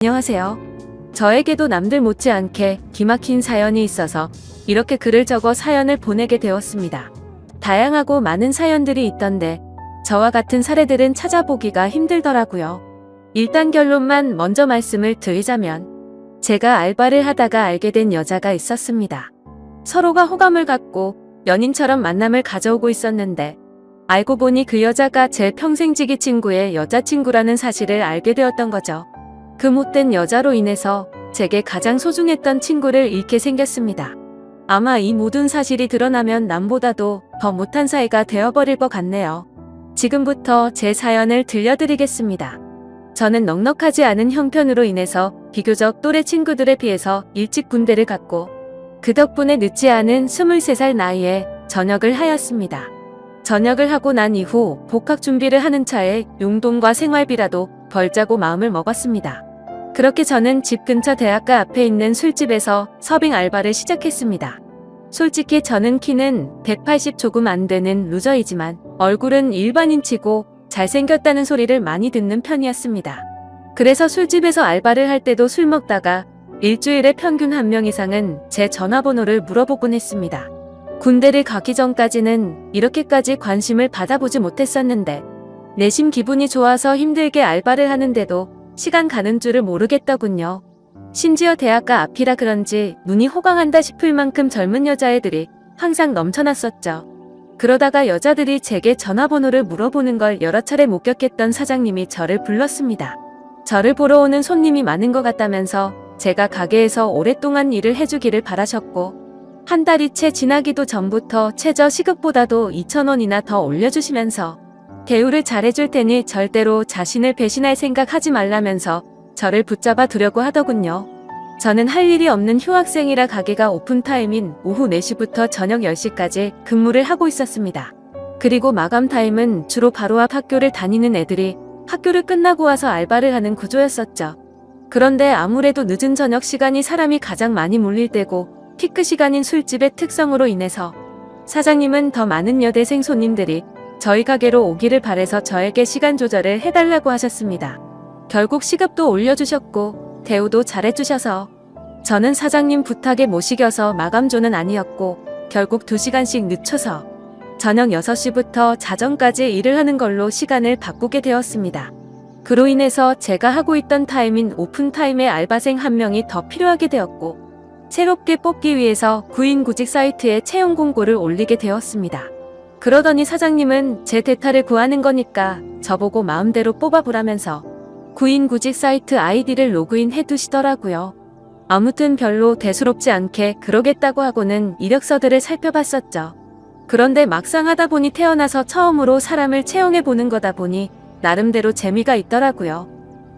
안녕하세요. 저에게도 남들 못지않게 기막힌 사연이 있어서 이렇게 글을 적어 사연을 보내게 되었습니다. 다양하고 많은 사연들이 있던데 저와 같은 사례들은 찾아보기가 힘들더라고요. 일단 결론만 먼저 말씀을 드리자면 제가 알바를 하다가 알게 된 여자가 있었습니다. 서로가 호감을 갖고 연인처럼 만남을 가져오고 있었는데 알고 보니 그 여자가 제 평생지기 친구의 여자친구라는 사실을 알게 되었던 거죠. 그 못된 여자로 인해서 제게 가장 소중했던 친구를 잃게 생겼습니다. 아마 이 모든 사실이 드러나면 남보다도 더 못한 사이가 되어버릴 것 같네요. 지금부터 제 사연을 들려드리겠습니다. 저는 넉넉하지 않은 형편으로 인해서 비교적 또래 친구들에 비해서 일찍 군대를 갔고 그 덕분에 늦지 않은 23살 나이에 전역을 하였습니다. 전역을 하고 난 이후 복학 준비를 하는 차에 용돈과 생활비라도 벌자고 마음을 먹었습니다. 그렇게 저는 집 근처 대학가 앞에 있는 술집에서 서빙 알바를 시작했습니다. 솔직히 저는 키는 180 조금 안 되는 루저이지만 얼굴은 일반인치고 잘생겼다는 소리를 많이 듣는 편이었습니다. 그래서 술집에서 알바를 할 때도 술 먹다가 일주일에 평균 1명 이상은 제 전화번호를 물어보곤 했습니다. 군대를 가기 전까지는 이렇게까지 관심을 받아보지 못했었는데 내심 기분이 좋아서 힘들게 알바를 하는데도 시간 가는 줄을 모르겠더군요. 심지어 대학가 앞이라 그런지 눈이 호강한다 싶을 만큼 젊은 여자애들이 항상 넘쳐났었죠. 그러다가 여자들이 제게 전화번호를 물어보는 걸 여러 차례 목격했던 사장님이 저를 불렀습니다. 저를 보러 오는 손님이 많은 것 같다면서 제가 가게에서 오랫동안 일을 해주기를 바라셨고 한 달이 채 지나기도 전부터 최저 시급보다도 2,000원이나 더 올려주시면서 대우를 잘해줄 테니 절대로 자신을 배신할 생각하지 말라면서 저를 붙잡아 두려고 하더군요. 저는 할 일이 없는 휴학생이라 가게가 오픈타임인 오후 4시부터 저녁 10시까지 근무를 하고 있었습니다. 그리고 마감 타임은 주로 바로 앞 학교를 다니는 애들이 학교를 끝나고 와서 알바를 하는 구조였었죠. 그런데 아무래도 늦은 저녁 시간이 사람이 가장 많이 몰릴 때고 피크 시간인 술집의 특성으로 인해서 사장님은 더 많은 여대생 손님들이 저희 가게로 오기를 바래서 저에게 시간 조절을 해달라고 하셨습니다. 결국 시급도 올려주셨고 대우도 잘해주셔서 저는 사장님 부탁에 못 이겨서 마감조는 아니었고 결국 2시간씩 늦춰서 저녁 6시부터 자정까지 일을 하는 걸로 시간을 바꾸게 되었습니다. 그로 인해서 제가 하고 있던 타임인 오픈타임에 알바생 1명이 더 필요하게 되었고 새롭게 뽑기 위해서 구인 구직 사이트에 채용 공고를 올리게 되었습니다. 그러더니 사장님은 제 대타를 구하는 거니까 저보고 마음대로 뽑아보라면서 구인 구직 사이트 아이디를 로그인 해두시더라고요. 아무튼 별로 대수롭지 않게 그러겠다고 하고는 이력서들을 살펴봤었죠. 그런데 막상 하다 보니 태어나서 처음으로 사람을 채용해보는 거다 보니 나름대로 재미가 있더라고요.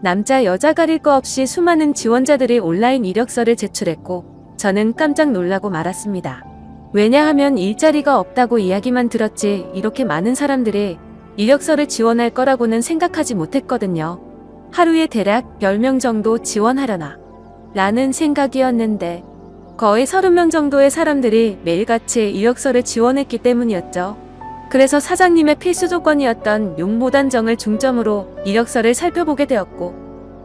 남자 여자 가릴 거 없이 수많은 지원자들이 온라인 이력서를 제출했고 저는 깜짝 놀라고 말았습니다. 왜냐하면 일자리가 없다고 이야기만 들었지 이렇게 많은 사람들이 이력서를 지원할 거라고는 생각하지 못했거든요. 하루에 대략 10명 정도 지원하려나 라는 생각이었는데 거의 30명 정도의 사람들이 매일같이 이력서를 지원했기 때문이었죠. 그래서 사장님의 필수 조건이었던 용모단정을 중점으로 이력서를 살펴보게 되었고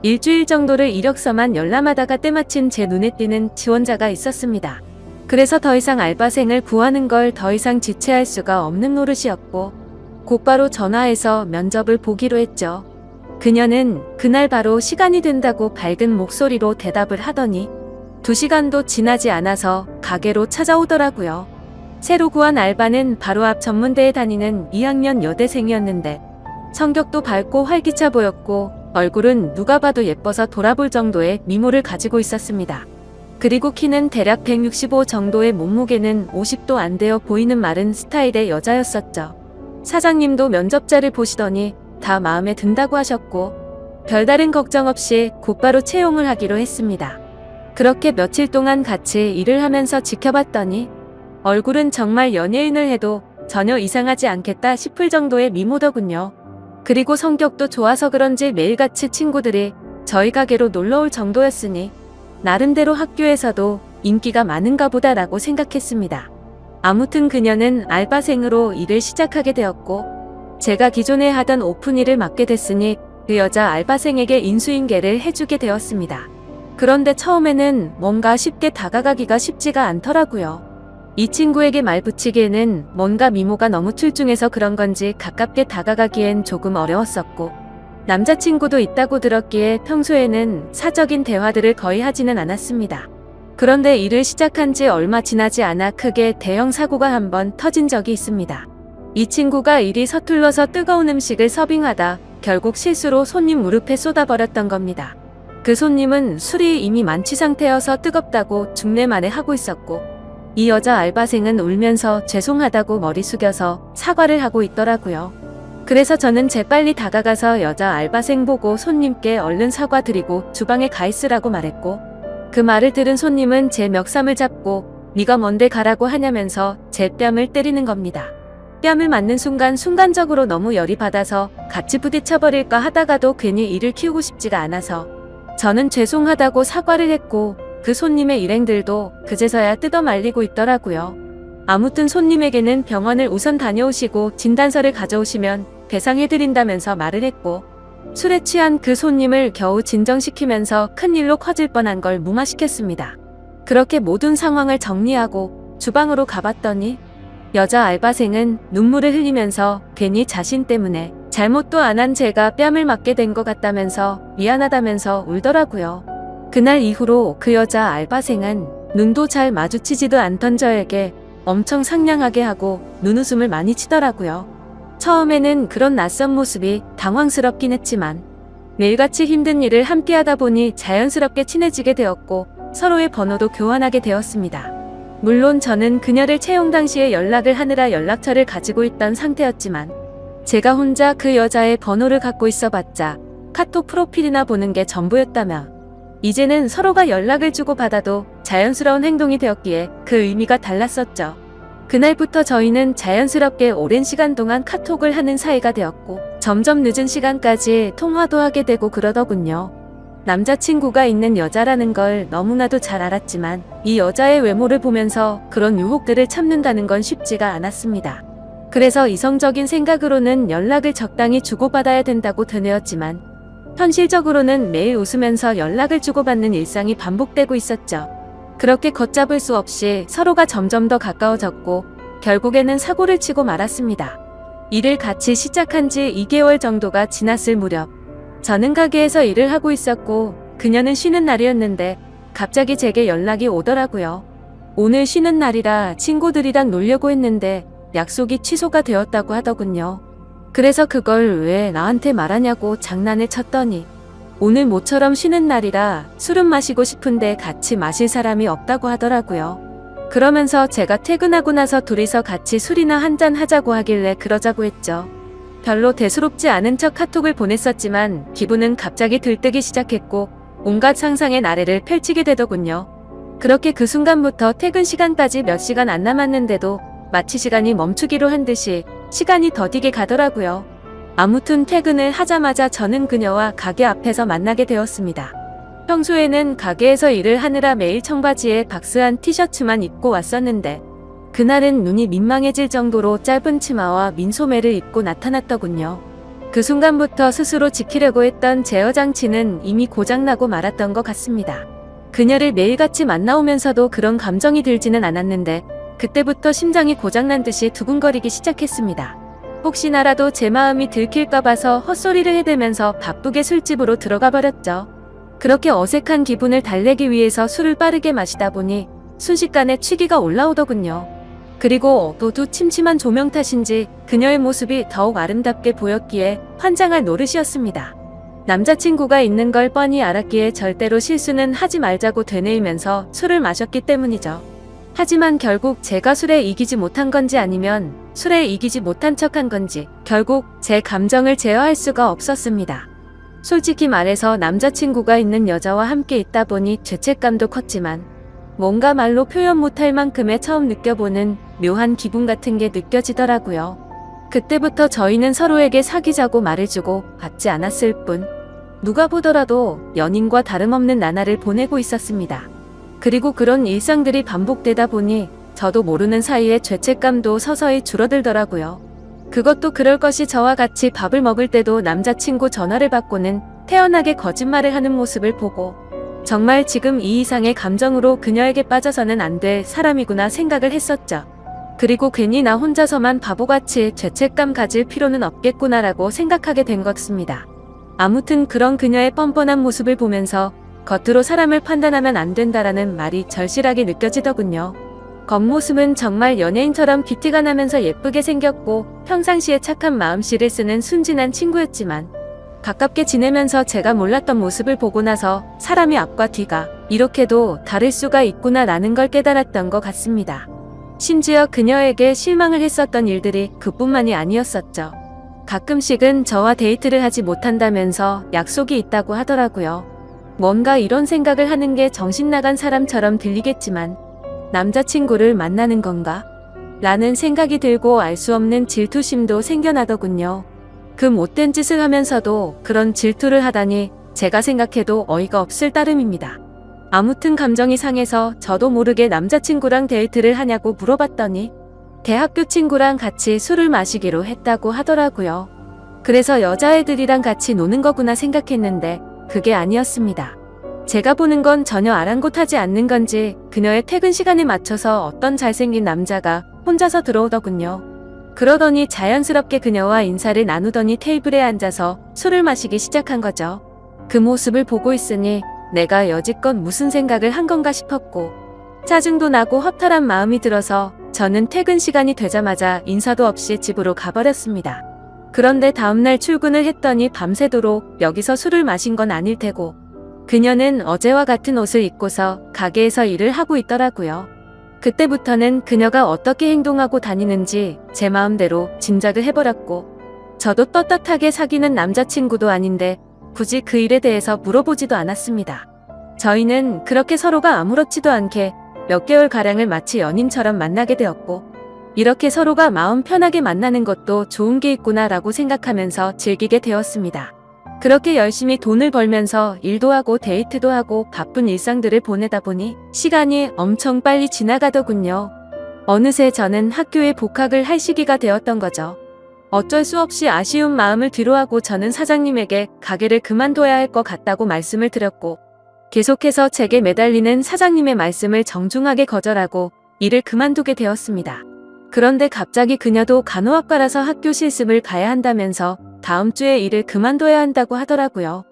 일주일 정도를 이력서만 열람하다가 때마침 제 눈에 띄는 지원자가 있었습니다. 그래서 더 이상 알바생을 구하는 걸 더 이상 지체할 수가 없는 노릇이었고 곧바로 전화해서 면접을 보기로 했죠. 그녀는 그날 바로 시간이 된다고 밝은 목소리로 대답을 하더니 2시간도 지나지 않아서 가게로 찾아오더라고요. 새로 구한 알바는 바로 앞 전문대에 다니는 2학년 여대생이었는데 성격도 밝고 활기차 보였고 얼굴은 누가 봐도 예뻐서 돌아볼 정도의 미모를 가지고 있었습니다. 그리고 키는 대략 165 정도의 몸무게는 50도 안 되어 보이는 마른 스타일의 여자였었죠. 사장님도 면접자를 보시더니 다 마음에 든다고 하셨고 별다른 걱정 없이 곧바로 채용을 하기로 했습니다. 그렇게 며칠 동안 같이 일을 하면서 지켜봤더니 얼굴은 정말 연예인을 해도 전혀 이상하지 않겠다 싶을 정도의 미모더군요. 그리고 성격도 좋아서 그런지 매일같이 친구들이 저희 가게로 놀러올 정도였으니 나름대로 학교에서도 인기가 많은가 보다라고 생각했습니다. 아무튼 그녀는 알바생으로 일을 시작하게 되었고 제가 기존에 하던 오픈 일을 맡게 됐으니 그 여자 알바생에게 인수인계를 해주게 되었습니다. 그런데 처음에는 뭔가 쉽게 다가가기가 쉽지가 않더라고요. 이 친구에게 말 붙이기에는 뭔가 미모가 너무 출중해서 그런 건지 가깝게 다가가기엔 조금 어려웠었고, 남자친구도 있다고 들었기에 평소에는 사적인 대화들을 거의 하지는 않았습니다. 그런데 일을 시작한 지 얼마 지나지 않아 크게 대형 사고가 한번 터진 적이 있습니다. 이 친구가 일이 서툴러서 뜨거운 음식을 서빙하다 결국 실수로 손님 무릎에 쏟아버렸던 겁니다. 그 손님은 술이 이미 만취 상태여서 뜨겁다고 중내만에 하고 있었고, 이 여자 알바생은 울면서 죄송하다고 머리 숙여서 사과를 하고 있더라고요. 그래서 저는 재빨리 다가가서 여자 알바생 보고 손님께 얼른 사과드리고 주방에 가 있으라고 말했고, 그 말을 들은 손님은 제 멱삼을 잡고 네가 뭔데 가라고 하냐면서 제 뺨을 때리는 겁니다. 뺨을 맞는 순간적으로 너무 열이 받아서 같이 부딪혀버릴까 하다가도 괜히 일을 키우고 싶지가 않아서 저는 죄송하다고 사과를 했고, 그 손님의 일행들도 그제서야 뜯어 말리고 있더라고요. 아무튼 손님에게는 병원을 우선 다녀오시고 진단서를 가져오시면 배상해드린다면서 말을 했고, 술에 취한 그 손님을 겨우 진정시키면서 큰일로 커질 뻔한 걸 무마시켰습니다. 그렇게 모든 상황을 정리하고 주방으로 가봤더니 여자 알바생은 눈물을 흘리면서 괜히 자신 때문에 잘못도 안 한 제가 뺨을 맞게 된 것 같다면서 미안하다면서 울더라고요. 그날 이후로 그 여자 알바생은 눈도 잘 마주치지도 않던 저에게 엄청 상냥하게 하고 눈웃음을 많이 치더라고요. 처음에는 그런 낯선 모습이 당황스럽긴 했지만 매일같이 힘든 일을 함께 하다 보니 자연스럽게 친해지게 되었고 서로의 번호도 교환하게 되었습니다. 물론 저는 그녀를 채용 당시에 연락을 하느라 연락처를 가지고 있던 상태였지만 제가 혼자 그 여자의 번호를 갖고 있어봤자 카톡 프로필이나 보는 게 전부였다며 이제는 서로가 연락을 주고받아도 자연스러운 행동이 되었기에 그 의미가 달랐었죠. 그날부터 저희는 자연스럽게 오랜 시간 동안 카톡을 하는 사이가 되었고 점점 늦은 시간까지 통화도 하게 되고 그러더군요. 남자친구가 있는 여자라는 걸 너무나도 잘 알았지만 이 여자의 외모를 보면서 그런 유혹들을 참는다는 건 쉽지가 않았습니다. 그래서 이성적인 생각으로는 연락을 적당히 주고받아야 된다고 되뇌었지만 현실적으로는 매일 웃으면서 연락을 주고받는 일상이 반복되고 있었죠. 그렇게 걷잡을 수 없이 서로가 점점 더 가까워졌고 결국에는 사고를 치고 말았습니다. 일을 같이 시작한 지 2개월 정도가 지났을 무렵 저는 가게에서 일을 하고 있었고 그녀는 쉬는 날이었는데 갑자기 제게 연락이 오더라고요. 오늘 쉬는 날이라 친구들이랑 놀려고 했는데 약속이 취소가 되었다고 하더군요. 그래서 그걸 왜 나한테 말하냐고 장난을 쳤더니 오늘 모처럼 쉬는 날이라 술은 마시고 싶은데 같이 마실 사람이 없다고 하더라고요. 그러면서 제가 퇴근하고 나서 둘이서 같이 술이나 한잔 하자고 하길래 그러자고 했죠. 별로 대수롭지 않은 척 카톡을 보냈었지만 기분은 갑자기 들뜨기 시작했고 온갖 상상의 나래를 펼치게 되더군요. 그렇게 그 순간부터 퇴근 시간까지 몇 시간 안 남았는데도 마치 시간이 멈추기로 한 듯이 시간이 더디게 가더라고요. 아무튼 퇴근을 하자마자 저는 그녀와 가게 앞에서 만나게 되었습니다. 평소에는 가게에서 일을 하느라 매일 청바지에 박스한 티셔츠만 입고 왔었는데 그날은 눈이 민망해질 정도로 짧은 치마와 민소매를 입고 나타났더군요. 그 순간부터 스스로 지키려고 했던 제어 장치는 이미 고장나고 말았던 것 같습니다. 그녀를 매일같이 만나오면서도 그런 감정이 들지는 않았는데 그때부터 심장이 고장난 듯이 두근거리기 시작했습니다. 혹시나라도 제 마음이 들킬까 봐서 헛소리를 해대면서 바쁘게 술집으로 들어가 버렸죠. 그렇게 어색한 기분을 달래기 위해서 술을 빠르게 마시다 보니 순식간에 취기가 올라오더군요. 그리고 모두 침침한 조명 탓인지 그녀의 모습이 더욱 아름답게 보였기에 환장할 노릇이었습니다. 남자친구가 있는 걸 뻔히 알았기에 절대로 실수는 하지 말자고 되뇌이면서 술을 마셨기 때문이죠. 하지만 결국 제가 술에 이기지 못한 건지 아니면 술에 이기지 못한 척한 건지 결국 제 감정을 제어할 수가 없었습니다. 솔직히 말해서 남자친구가 있는 여자와 함께 있다 보니 죄책감도 컸지만 뭔가 말로 표현 못할 만큼의 처음 느껴보는 묘한 기분 같은 게 느껴지더라고요. 그때부터 저희는 서로에게 사귀자고 말해주고 받지 않았을 뿐 누가 보더라도 연인과 다름없는 나날을 보내고 있었습니다. 그리고 그런 일상들이 반복되다 보니 저도 모르는 사이에 죄책감도 서서히 줄어들더라고요. 그것도 그럴 것이 저와 같이 밥을 먹을 때도 남자친구 전화를 받고는 태연하게 거짓말을 하는 모습을 보고 정말 지금 이 이상의 감정으로 그녀에게 빠져서는 안 될 사람이구나 생각을 했었죠. 그리고 괜히 나 혼자서만 바보같이 죄책감 가질 필요는 없겠구나라고 생각하게 된 것입니다. 아무튼 그런 그녀의 뻔뻔한 모습을 보면서 겉으로 사람을 판단하면 안 된다라는 말이 절실하게 느껴지더군요. 겉모습은 정말 연예인처럼 뷰티가 나면서 예쁘게 생겼고 평상시에 착한 마음씨를 쓰는 순진한 친구였지만 가깝게 지내면서 제가 몰랐던 모습을 보고 나서 사람이 앞과 뒤가 이렇게도 다를 수가 있구나 라는 걸 깨달았던 것 같습니다. 심지어 그녀에게 실망을 했었던 일들이 그뿐만이 아니었었죠. 가끔씩은 저와 데이트를 하지 못한다면서 약속이 있다고 하더라고요. 뭔가 이런 생각을 하는 게 정신나간 사람처럼 들리겠지만 남자친구를 만나는 건가? 라는 생각이 들고 알 수 없는 질투심도 생겨나더군요. 그 못된 짓을 하면서도 그런 질투를 하다니 제가 생각해도 어이가 없을 따름입니다. 아무튼 감정이 상해서 저도 모르게 남자친구랑 데이트를 하냐고 물어봤더니 대학교 친구랑 같이 술을 마시기로 했다고 하더라고요. 그래서 여자애들이랑 같이 노는 거구나 생각했는데 그게 아니었습니다. 제가 보는 건 전혀 아랑곳하지 않는 건지 그녀의 퇴근 시간에 맞춰서 어떤 잘생긴 남자가 혼자서 들어오더군요. 그러더니 자연스럽게 그녀와 인사를 나누더니 테이블에 앉아서 술을 마시기 시작한 거죠. 그 모습을 보고 있으니 내가 여지껏 무슨 생각을 한 건가 싶었고 짜증도 나고 허탈한 마음이 들어서 저는 퇴근 시간이 되자마자 인사도 없이 집으로 가버렸습니다. 그런데 다음날 출근을 했더니 밤새도록 여기서 술을 마신 건 아닐 테고 그녀는 어제와 같은 옷을 입고서 가게에서 일을 하고 있더라고요. 그때부터는 그녀가 어떻게 행동하고 다니는지 제 마음대로 짐작을 해버렸고 저도 떳떳하게 사귀는 남자친구도 아닌데 굳이 그 일에 대해서 물어보지도 않았습니다. 저희는 그렇게 서로가 아무렇지도 않게 몇 개월가량을 마치 연인처럼 만나게 되었고 이렇게 서로가 마음 편하게 만나는 것도 좋은 게 있구나라고 생각하면서 즐기게 되었습니다. 그렇게 열심히 돈을 벌면서 일도 하고 데이트도 하고 바쁜 일상들을 보내다 보니 시간이 엄청 빨리 지나가더군요. 어느새 저는 학교에 복학을 할 시기가 되었던 거죠. 어쩔 수 없이 아쉬운 마음을 뒤로하고 저는 사장님에게 가게를 그만둬야 할 것 같다고 말씀을 드렸고 계속해서 제게 매달리는 사장님의 말씀을 정중하게 거절하고 일을 그만두게 되었습니다. 그런데 갑자기 그녀도 간호학과라서 학교 실습을 가야 한다면서 다음 주에 일을 그만둬야 한다고 하더라고요.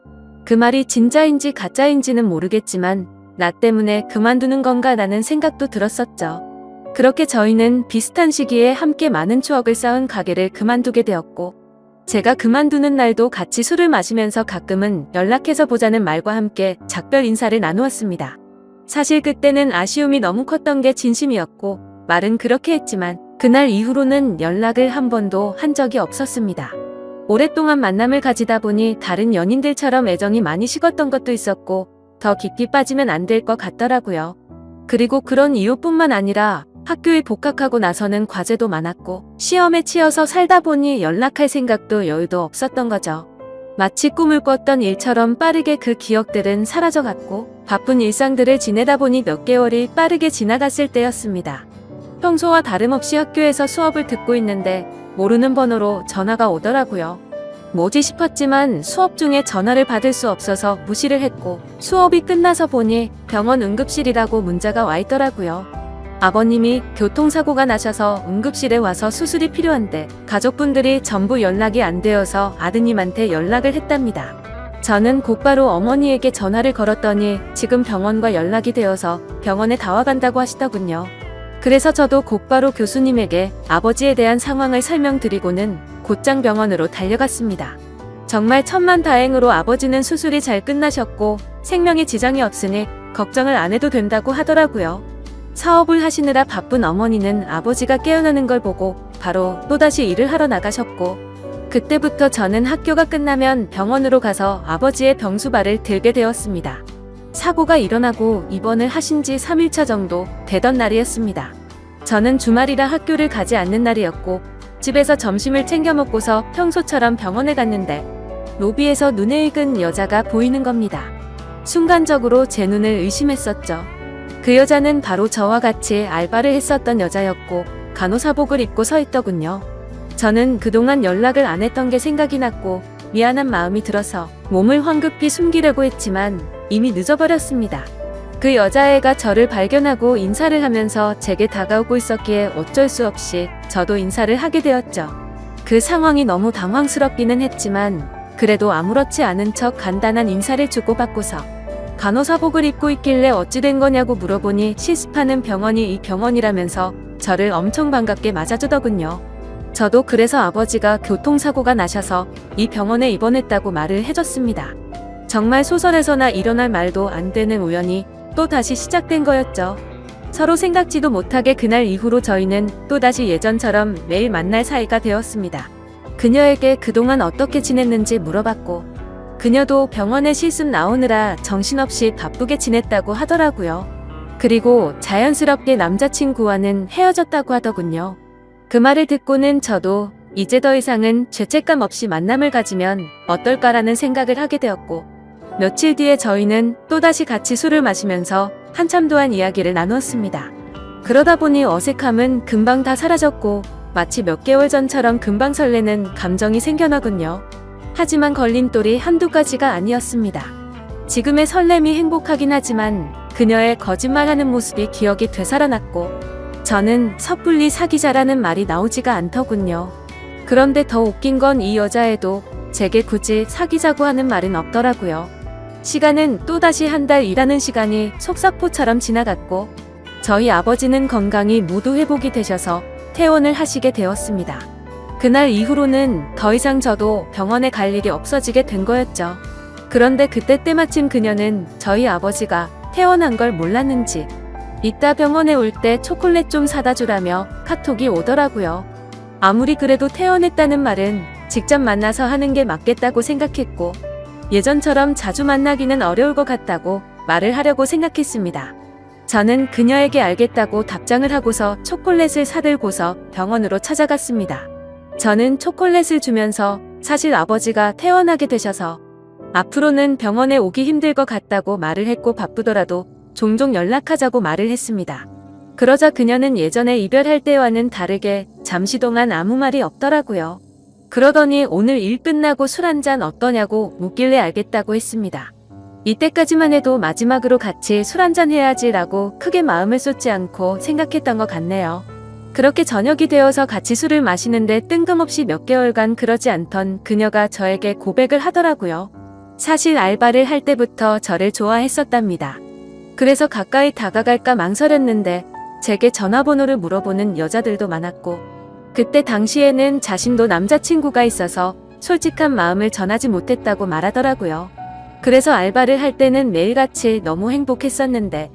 그 말이 진짜인지 가짜인지는 모르겠지만 나 때문에 그만두는 건가라는 생각도 들었었죠. 그렇게 저희는 비슷한 시기에 함께 많은 추억을 쌓은 가게를 그만두게 되었고 제가 그만두는 날도 같이 술을 마시면서 가끔은 연락해서 보자는 말과 함께 작별 인사를 나누었습니다. 사실 그때는 아쉬움이 너무 컸던 게 진심이었고 말은 그렇게 했지만 그날 이후로는 연락을 한 번도 한 적이 없었습니다. 오랫동안 만남을 가지다 보니 다른 연인들처럼 애정이 많이 식었던 것도 있었고 더 깊이 빠지면 안 될 것 같더라고요. 그리고 그런 이유뿐만 아니라 학교에 복학하고 나서는 과제도 많았고 시험에 치여서 살다 보니 연락할 생각도 여유도 없었던 거죠. 마치 꿈을 꿨던 일처럼 빠르게 그 기억들은 사라져갔고 바쁜 일상들을 지내다 보니 몇 개월이 빠르게 지나갔을 때였습니다. 평소와 다름없이 학교에서 수업을 듣고 있는데 모르는 번호로 전화가 오더라고요. 뭐지 싶었지만 수업 중에 전화를 받을 수 없어서 무시를 했고 수업이 끝나서 보니 병원 응급실이라고 문자가 와 있더라고요. 아버님이 교통사고가 나셔서 응급실에 와서 수술이 필요한데 가족분들이 전부 연락이 안 되어서 아드님한테 연락을 했답니다. 저는 곧바로 어머니에게 전화를 걸었더니 지금 병원과 연락이 되어서 병원에 다 와간다고 하시더군요. 그래서 저도 곧바로 교수님에게 아버지에 대한 상황을 설명드리고는 곧장 병원으로 달려갔습니다. 정말 천만다행으로 아버지는 수술이 잘 끝나셨고 생명에 지장이 없으니 걱정을 안 해도 된다고 하더라고요. 사업을 하시느라 바쁜 어머니는 아버지가 깨어나는 걸 보고 바로 또다시 일을 하러 나가셨고 그때부터 저는 학교가 끝나면 병원으로 가서 아버지의 병수발을 들게 되었습니다. 사고가 일어나고 입원을 하신 지 3일차 정도 되던 날이었습니다. 저는 주말이라 학교를 가지 않는 날이었고 집에서 점심을 챙겨 먹고서 평소처럼 병원에 갔는데 로비에서 눈에 익은 여자가 보이는 겁니다. 순간적으로 제 눈을 의심했었죠. 그 여자는 바로 저와 같이 알바를 했었던 여자였고 간호사복을 입고 서 있더군요. 저는 그동안 연락을 안 했던 게 생각이 났고 미안한 마음이 들어서 몸을 황급히 숨기려고 했지만 이미 늦어버렸습니다. 그 여자애가 저를 발견하고 인사를 하면서 제게 다가오고 있었기에 어쩔 수 없이 저도 인사를 하게 되었죠. 그 상황이 너무 당황스럽기는 했지만 그래도 아무렇지 않은 척 간단한 인사를 주고받고서 간호사복을 입고 있길래 어찌 된 거냐고 물어보니 실습하는 병원이 이 병원이라면서 저를 엄청 반갑게 맞아주더군요. 저도 그래서 아버지가 교통사고가 나셔서 이 병원에 입원했다고 말을 해줬습니다. 정말 소설에서나 일어날 말도 안 되는 우연이 또 다시 시작된 거였죠. 서로 생각지도 못하게 그날 이후로 저희는 또다시 예전처럼 매일 만날 사이가 되었습니다. 그녀에게 그동안 어떻게 지냈는지 물어봤고 그녀도 병원에 실습 나오느라 정신없이 바쁘게 지냈다고 하더라고요. 그리고 자연스럽게 남자친구와는 헤어졌다고 하더군요. 그 말을 듣고는 저도 이제 더 이상은 죄책감 없이 만남을 가지면 어떨까라는 생각을 하게 되었고 며칠 뒤에 저희는 또다시 같이 술을 마시면서 한참 동안 이야기를 나누었습니다. 그러다 보니 어색함은 금방 다 사라졌고 마치 몇 개월 전처럼 금방 설레는 감정이 생겨나군요. 하지만 걸림돌이 한두 가지가 아니었습니다. 지금의 설렘이 행복하긴 하지만 그녀의 거짓말하는 모습이 기억이 되살아났고 저는 섣불리 사귀자라는 말이 나오지가 않더군요. 그런데 더 웃긴 건 이 여자애도 제게 굳이 사귀자고 하는 말은 없더라고요. 시간은 또다시 한 달 일하는 시간이 속사포처럼 지나갔고 저희 아버지는 건강이 모두 회복이 되셔서 퇴원을 하시게 되었습니다. 그날 이후로는 더 이상 저도 병원에 갈 일이 없어지게 된 거였죠. 그런데 그때 때마침 그녀는 저희 아버지가 퇴원한 걸 몰랐는지 이따 병원에 올 때 초콜릿 좀 사다 주라며 카톡이 오더라고요. 아무리 그래도 퇴원했다는 말은 직접 만나서 하는 게 맞겠다고 생각했고 예전처럼 자주 만나기는 어려울 것 같다고 말을 하려고 생각했습니다. 저는 그녀에게 알겠다고 답장을 하고서 초콜릿을 사들고서 병원으로 찾아갔습니다. 저는 초콜릿을 주면서 사실 아버지가 퇴원하게 되셔서 앞으로는 병원에 오기 힘들 것 같다고 말을 했고 바쁘더라도 종종 연락하자고 말을 했습니다. 그러자 그녀는 예전에 이별할 때와는 다르게 잠시 동안 아무 말이 없더라고요. 그러더니 오늘 일 끝나고 술 한잔 어떠냐고 묻길래 알겠다고 했습니다. 이때까지만 해도 마지막으로 같이 술 한잔 해야지라고 크게 마음을 쏟지 않고 생각했던 것 같네요. 그렇게 저녁이 되어서 같이 술을 마시는데 뜬금없이 몇 개월간 그러지 않던 그녀가 저에게 고백을 하더라고요. 사실 알바를 할 때부터 저를 좋아했었답니다. 그래서 가까이 다가갈까 망설였는데 제게 전화번호를 물어보는 여자들도 많았고 그때 당시에는 자신도 남자친구가 있어서 솔직한 마음을 전하지 못했다고 말하더라고요. 그래서 알바를 할 때는 매일같이 너무 행복했었는데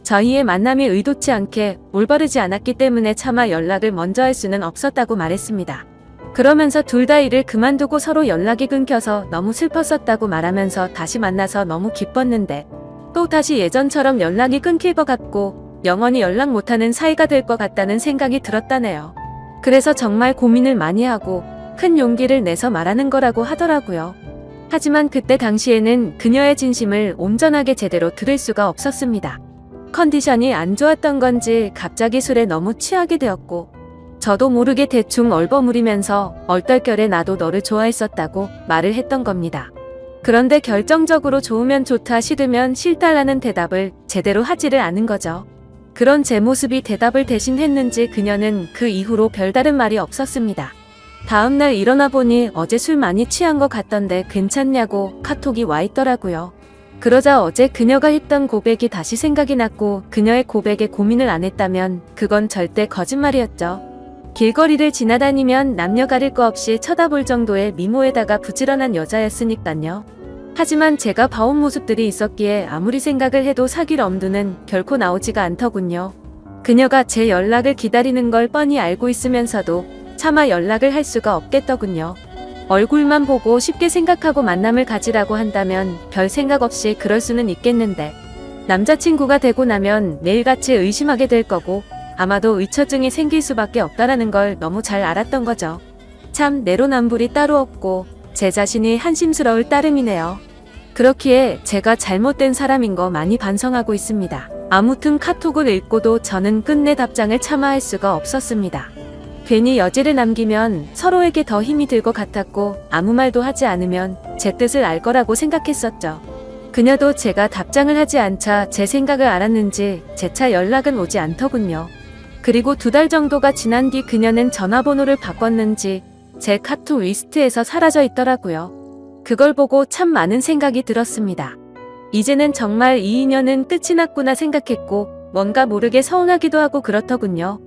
저희의 만남이 의도치 않게 올바르지 않았기 때문에 차마 연락을 먼저 할 수는 없었다고 말했습니다. 그러면서 둘 다 일을 그만두고 서로 연락이 끊겨서 너무 슬펐었다고 말하면서 다시 만나서 너무 기뻤는데 또 다시 예전처럼 연락이 끊길 것 같고 영원히 연락 못하는 사이가 될 것 같다는 생각이 들었다네요. 그래서 정말 고민을 많이 하고 큰 용기를 내서 말하는 거라고 하더라고요. 하지만 그때 당시에는 그녀의 진심을 온전하게 제대로 들을 수가 없었습니다. 컨디션이 안 좋았던 건지 갑자기 술에 너무 취하게 되었고 저도 모르게 대충 얼버무리면서 얼떨결에 나도 너를 좋아했었다고 말을 했던 겁니다. 그런데 결정적으로 좋으면 좋다 싫으면 싫다라는 대답을 제대로 하지를 않은 거죠. 그런 제 모습이 대답을 대신 했는지 그녀는 그 이후로 별다른 말이 없었습니다. 다음날 일어나 보니 어제 술 많이 취한 것 같던데 괜찮냐고 카톡이 와 있더라고요. 그러자 어제 그녀가 했던 고백이 다시 생각이 났고 그녀의 고백에 고민을 안 했다면 그건 절대 거짓말이었죠. 길거리를 지나다니면 남녀 가릴 거 없이 쳐다볼 정도의 미모에다가 부지런한 여자였으니깐요. 하지만 제가 봐온 모습들이 있었기에 아무리 생각을 해도 사귈 엄두는 결코 나오지가 않더군요. 그녀가 제 연락을 기다리는 걸 뻔히 알고 있으면서도 차마 연락을 할 수가 없겠더군요. 얼굴만 보고 쉽게 생각하고 만남을 가지라고 한다면 별 생각 없이 그럴 수는 있겠는데 남자친구가 되고 나면 매일같이 의심하게 될 거고 아마도 의처증이 생길 수밖에 없다라는 걸 너무 잘 알았던 거죠. 참 내로남불이 따로 없고 제 자신이 한심스러울 따름이네요. 그렇기에 제가 잘못된 사람인 거 많이 반성하고 있습니다. 아무튼 카톡을 읽고도 저는 끝내 답장을 차마 할 수가 없었습니다. 괜히 여지를 남기면 서로에게 더 힘이 들 것 같았고 아무 말도 하지 않으면 제 뜻을 알 거라고 생각했었죠. 그녀도 제가 답장을 하지 않자 제 생각을 알았는지 재차 연락은 오지 않더군요. 그리고 2달 정도가 지난 뒤 그녀는 전화번호를 바꿨는지 제 카톡 리스트에서 사라져 있더라고요. 그걸 보고 참 많은 생각이 들었습니다. 이제는 정말 이 인연은 끝이 났구나 생각했고 뭔가 모르게 서운하기도 하고 그렇더군요.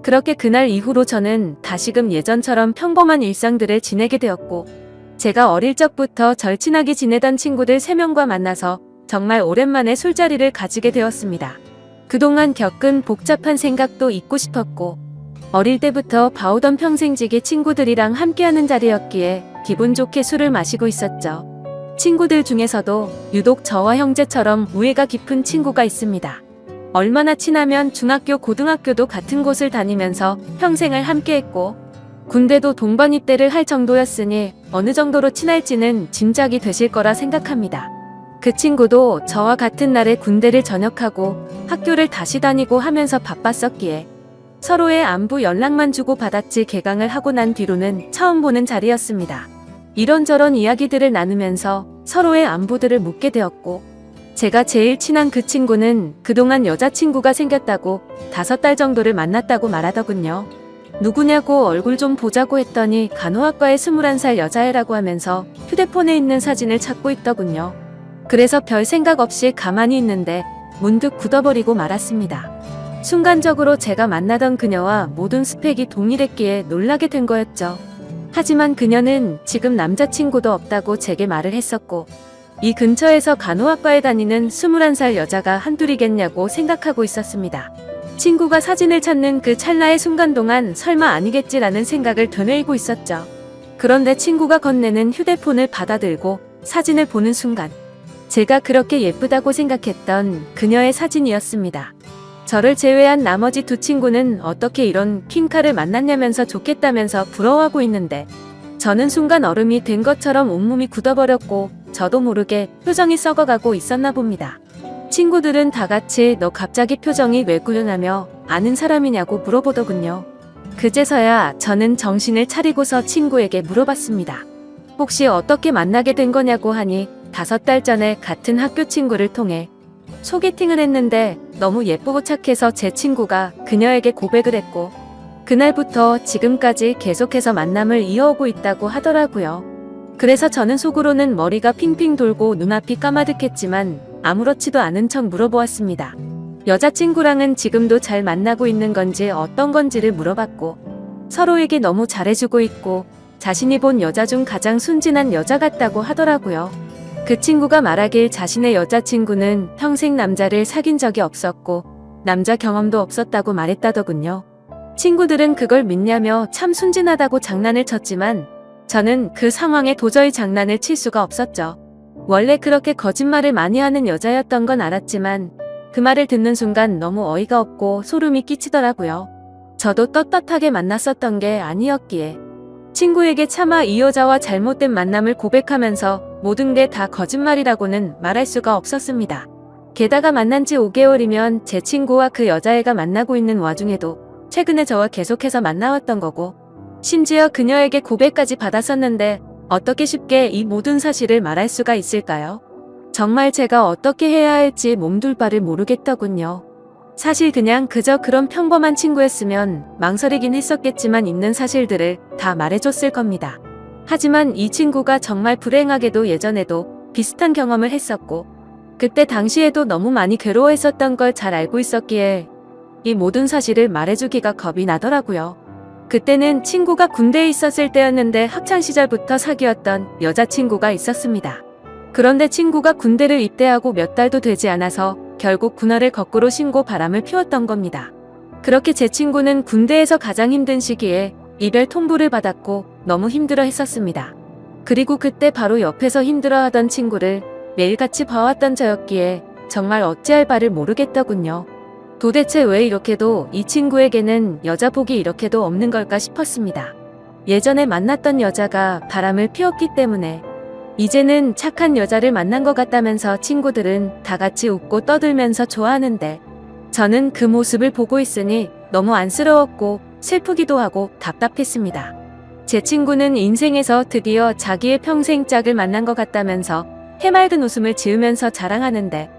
그렇게 그날 이후로 저는 다시금 예전처럼 평범한 일상들을 지내게 되었고 제가 어릴 적부터 절친하게 지내던 친구들 3명과 만나서 정말 오랜만에 술자리를 가지게 되었습니다. 그동안 겪은 복잡한 생각도 잊고 싶었고 어릴 때부터 봐오던 평생지기 친구들이랑 함께하는 자리였기에 기분 좋게 술을 마시고 있었죠. 친구들 중에서도 유독 저와 형제처럼 우애가 깊은 친구가 있습니다. 얼마나 친하면 중학교, 고등학교도 같은 곳을 다니면서 평생을 함께했고 군대도 동반 입대를 할 정도였으니 어느 정도로 친할지는 짐작이 되실 거라 생각합니다. 그 친구도 저와 같은 날에 군대를 전역하고 학교를 다시 다니고 하면서 바빴었기에 서로의 안부 연락만 주고받았지 개강을 하고 난 뒤로는 처음 보는 자리였습니다. 이런저런 이야기들을 나누면서 서로의 안부들을 묻게 되었고 제가 제일 친한 그 친구는 그동안 여자친구가 생겼다고 5달 정도를 만났다고 말하더군요. 누구냐고 얼굴 좀 보자고 했더니 간호학과의 21살 여자애라고 하면서 휴대폰에 있는 사진을 찾고 있더군요. 그래서 별 생각 없이 가만히 있는데 문득 굳어버리고 말았습니다. 순간적으로 제가 만나던 그녀와 모든 스펙이 동일했기에 놀라게 된 거였죠. 하지만 그녀는 지금 남자친구도 없다고 제게 말을 했었고 이 근처에서 간호학과에 다니는 21살 여자가 한둘이겠냐고 생각하고 있었습니다. 친구가 사진을 찾는 그 찰나의 순간 동안 설마 아니겠지라는 생각을 되뇌이고 있었죠. 그런데 친구가 건네는 휴대폰을 받아들고 사진을 보는 순간 제가 그렇게 예쁘다고 생각했던 그녀의 사진이었습니다. 저를 제외한 나머지 2 친구는 어떻게 이런 퀸카를 만났냐면서 좋겠다면서 부러워하고 있는데 저는 순간 얼음이 된 것처럼 온몸이 굳어버렸고 저도 모르게 표정이 썩어가고 있었나 봅니다. 친구들은 다 같이 너 갑자기 표정이 왜 굳으냐며 아는 사람이냐고 물어보더군요. 그제서야 저는 정신을 차리고서 친구에게 물어봤습니다. 혹시 어떻게 만나게 된 거냐고 하니 5달 전에 같은 학교 친구를 통해 소개팅을 했는데 너무 예쁘고 착해서 제 친구가 그녀에게 고백을 했고 그날부터 지금까지 계속해서 만남을 이어오고 있다고 하더라고요. 그래서 저는 속으로는 머리가 핑핑 돌고 눈앞이 까마득했지만 아무렇지도 않은 척 물어보았습니다. 여자친구랑은 지금도 잘 만나고 있는 건지 어떤 건지를 물어봤고 서로에게 너무 잘해주고 있고 자신이 본 여자 중 가장 순진한 여자 같다고 하더라고요. 그 친구가 말하길 자신의 여자친구는 평생 남자를 사귄 적이 없었고 남자 경험도 없었다고 말했다더군요. 친구들은 그걸 믿냐며 참 순진하다고 장난을 쳤지만 저는 그 상황에 도저히 장난을 칠 수가 없었죠. 원래 그렇게 거짓말을 많이 하는 여자였던 건 알았지만 그 말을 듣는 순간 너무 어이가 없고 소름이 끼치더라고요. 저도 떳떳하게 만났었던 게 아니었기에 친구에게 차마 이 여자와 잘못된 만남을 고백하면서 모든 게 다 거짓말이라고는 말할 수가 없었습니다. 게다가 만난 지 5개월이면 제 친구와 그 여자애가 만나고 있는 와중에도 최근에 저와 계속해서 만나왔던 거고 심지어 그녀에게 고백까지 받았었는데 어떻게 쉽게 이 모든 사실을 말할 수가 있을까요? 정말 제가 어떻게 해야 할지 몸둘 바를 모르겠더군요. 사실 그냥 그저 그런 평범한 친구였으면 망설이긴 했었겠지만 있는 사실들을 다 말해줬을 겁니다. 하지만 이 친구가 정말 불행하게도 예전에도 비슷한 경험을 했었고 그때 당시에도 너무 많이 괴로워했었던 걸 잘 알고 있었기에 이 모든 사실을 말해주기가 겁이 나더라고요. 그때는 친구가 군대에 있었을 때였는데 학창시절부터 사귀었던 여자친구가 있었습니다. 그런데 친구가 군대를 입대하고 몇 달도 되지 않아서 결국 군화를 거꾸로 신고 바람을 피웠던 겁니다. 그렇게 제 친구는 군대에서 가장 힘든 시기에 이별 통보를 받았고 너무 힘들어 했었습니다. 그리고 그때 바로 옆에서 힘들어하던 친구를 매일같이 봐왔던 저였기에 정말 어찌할 바를 모르겠더군요. 도대체 왜 이렇게도 이 친구에게는 여자 복이 이렇게도 없는 걸까 싶었습니다. 예전에 만났던 여자가 바람을 피웠기 때문에 이제는 착한 여자를 만난 것 같다면서 친구들은 다 같이 웃고 떠들면서 좋아하는데 저는 그 모습을 보고 있으니 너무 안쓰러웠고 슬프기도 하고 답답했습니다. 제 친구는 인생에서 드디어 자기의 평생 짝을 만난 것 같다면서 해맑은 웃음을 지으면서 자랑하는데,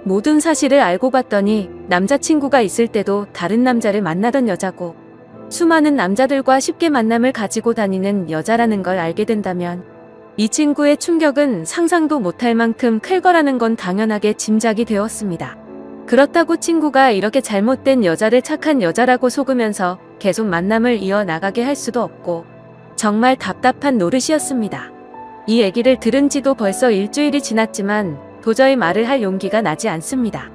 모든 사실을 알고 봤더니 남자친구가 있을 때도 다른 남자를 만나던 여자고, 수많은 남자들과 쉽게 만남을 가지고 다니는 여자라는 걸 알게 된다면 이 친구의 충격은 상상도 못할 만큼 클 거라는 건 당연하게 짐작이 되었습니다. 그렇다고 친구가 이렇게 잘못된 여자를 착한 여자라고 속으면서 계속 만남을 이어나가게 할 수도 없고, 정말 답답한 노릇이었습니다. 이 얘기를 들은 지도 벌써 일주일이 지났지만 도저히 말을 할 용기가 나지 않습니다.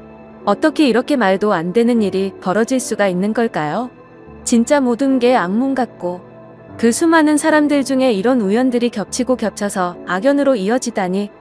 어떻게 이렇게 말도 안 되는 일이 벌어질 수가 있는 걸까요? 진짜 모든 게 악몽 같고, 그 수많은 사람들 중에 이런 우연들이 겹치고 겹쳐서 악연으로 이어지다니